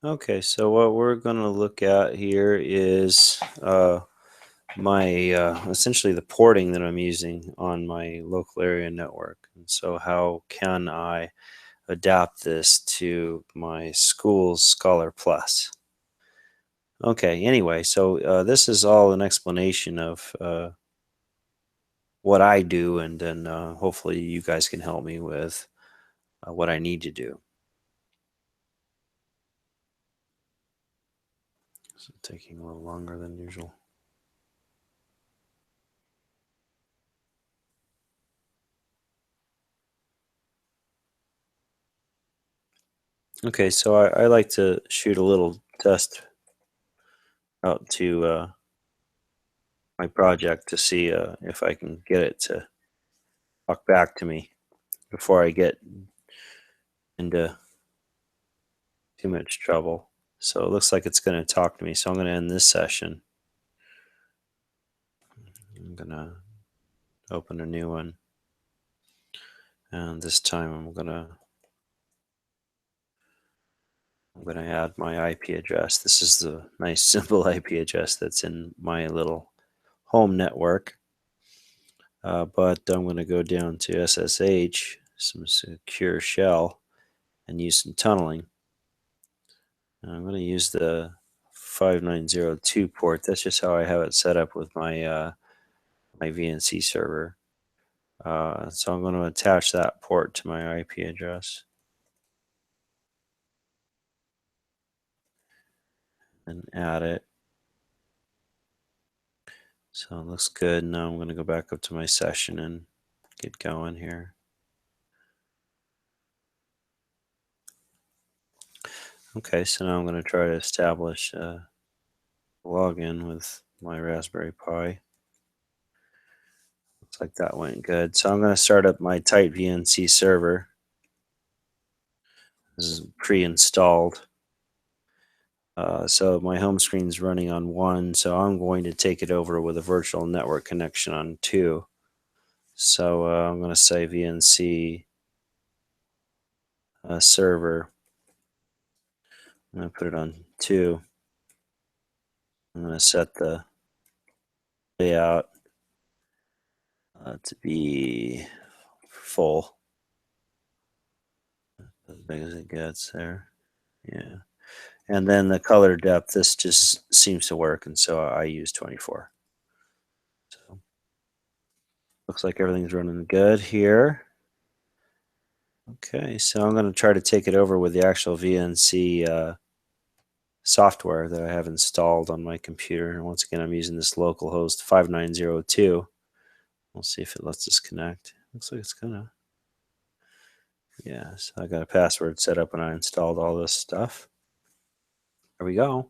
Okay, so what we're going to look at here is my essentially the porting that I'm using on my local area network. And so how can I adapt this to my school's Scholar Plus? Okay, anyway, so this is all an explanation of what I do, and then hopefully you guys can help me with what I need to do. It's taking a little longer than usual. Okay, so I like to shoot a little test out to my project to see if I can get it to talk back to me before I get into too much trouble. So it looks like it's going to talk to me. So I'm going to end this session. I'm going to open a new one. And this time I'm gonna add my IP address. This is the nice simple IP address that's in my little home network. But I'm going to go down to SSH, some secure shell, and use some tunneling. And I'm going to use the 5902 port. That's just how I have it set up with my my VNC server. So I'm going to attach that port to my IP address and add it. So it looks good. Now I'm going to go back up to my session and get going here. Okay, so now I'm going to try to establish a login with my Raspberry Pi. Looks like that went good. So I'm going to start up my tight VNC server. This is pre-installed. So my home screen is running on 1, so I'm going to take it over with a virtual network connection on 2. So I'm going to say VNC server. I'm going to put it on 2. I'm going to set the layout to be full, as big as it gets there. Yeah. And then the color depth, this just seems to work, and so I use 24. So looks like everything's running good here. Okay, so I'm going to try to take it over with the actual VNC software that I have installed on my computer. And once again, I'm using this localhost 5902. We'll see if it lets us connect. Looks like it's gonna. Yeah, so I got a password set up when I installed all this stuff. There we go.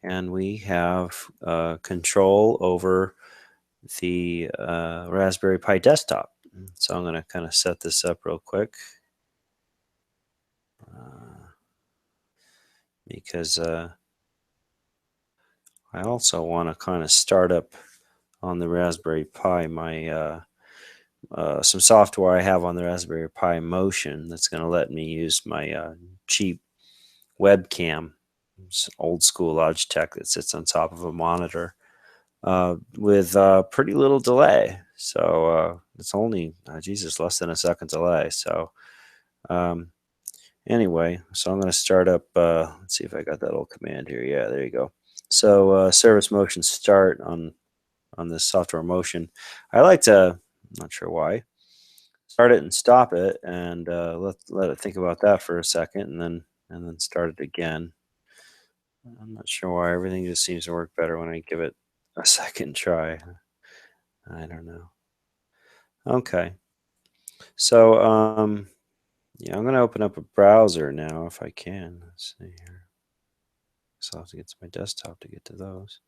And we have control over the Raspberry Pi desktop. So I'm going to kind of set this up real quick because I also want to kind of start up on the Raspberry Pi my some software I have on the Raspberry Pi Motion that's going to let me use my cheap webcam. It's old school Logitech that sits on top of a monitor with pretty little delay. So it's only, Jesus, less than a second delay. So anyway, so I'm going to start up, let's see if I got that old command here. Yeah, there you go. So service motion start on this software motion. I like to, I'm not sure why, start it and stop it and let it think about that for a second and then start it again. I'm not sure why everything just seems to work better when I give it a second try. I don't know. Okay. So, yeah, I'm going to open up a browser now if I can. Let's see here. So I'll have to get to my desktop to get to those.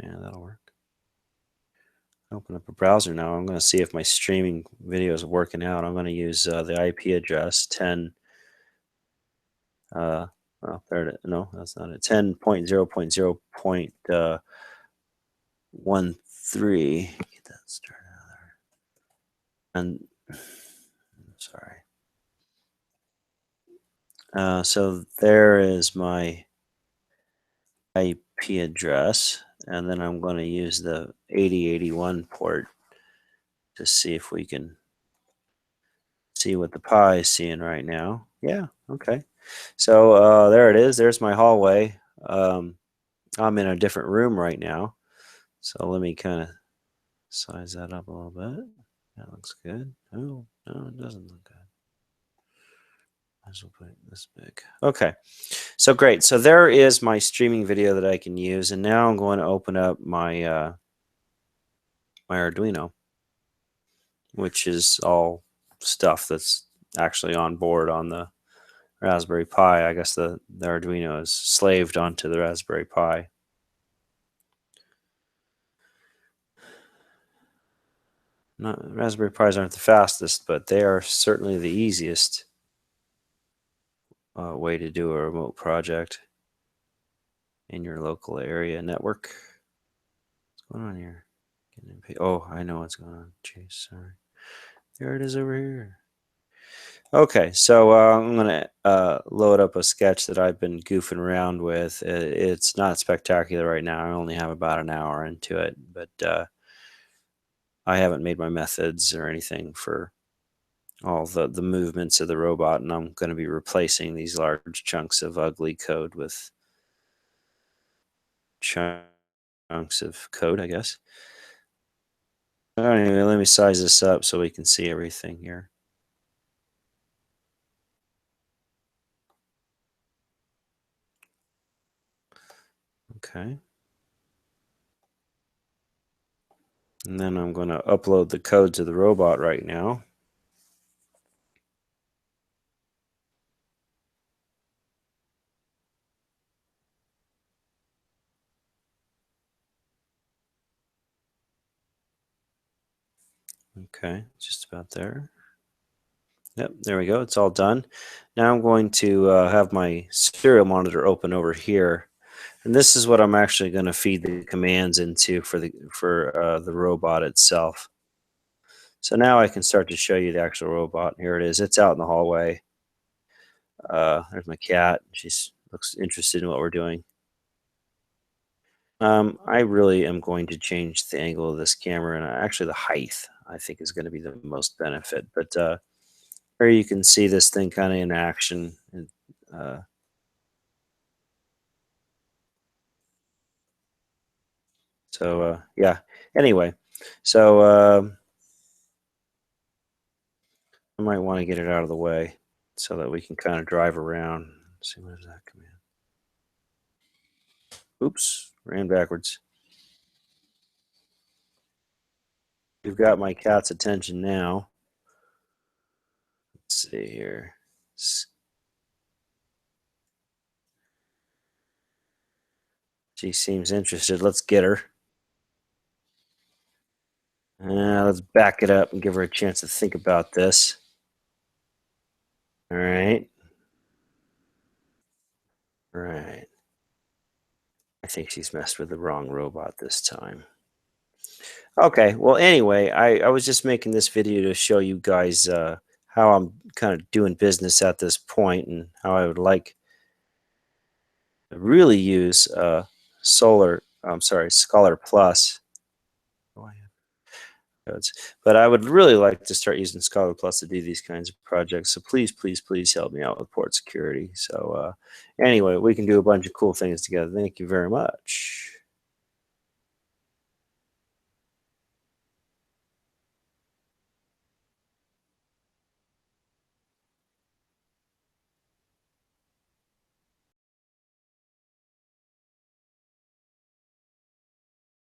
Yeah, that'll work. Open up a browser now. I'm going to see if my streaming video is working out. I'm going to use the IP address 10. Well, there it is. No, that's not it. 10.0.0.13. Get that started out there. And sorry. So there is my IP address, and then I'm going to use the 8081 port to see if we can see what the Pi is seeing right now. Yeah, okay. So there it is. There's my hallway. I'm in a different room right now. So let me kind of size that up a little bit. That looks good. Oh, no, it doesn't look good. Might as well put it this big. Okay, so great. So there is my streaming video that I can use. And now I'm going to open up my my Arduino, which is all stuff that's actually on board on the Raspberry Pi. I guess the Arduino is slaved onto the Raspberry Pi. Raspberry Pis aren't the fastest, but they are certainly the easiest way to do a remote project in your local area network. What's going on here? Oh, I know what's going on. Jeez, sorry. There it is over here. Okay, so I'm going to load up a sketch that I've been goofing around with. It's not spectacular right now. I only have about an hour into it, but I haven't made my methods or anything for all the movements of the robot, and I'm going to be replacing these large chunks of ugly code with chunks of code, I guess. Anyway, let me size this up so we can see everything here. Okay. And then I'm going to upload the code to the robot right now. Okay, just about there. Yep, there we go. It's all done. Now I'm going to have my serial monitor open over here. And this is what I'm actually going to feed the commands into for the robot itself. So now I can start to show you the actual robot. Here it is. It's out in the hallway. There's my cat. She looks interested in what we're doing. I really am going to change the angle of this camera, and actually the height I think is going to be the most benefit. But here you can see this thing kind of in action. And, yeah. Anyway, so I might want to get it out of the way so that we can kind of drive around. Let's see, what is that command? Oops, ran backwards. You've got my cat's attention now. Let's see here. She seems interested. Let's get her. Let's back it up and give her a chance to think about this. All right. Right. I think she's messed with the wrong robot this time. Okay. Well, anyway, I was just making this video to show you guys how I'm kind of doing business at this point and how I would like to really use Scholar Plus. Oh, I have codes. But I would really like to start using Scholar Plus to do these kinds of projects. So please, please, please help me out with port security. So anyway, we can do a bunch of cool things together. Thank you very much.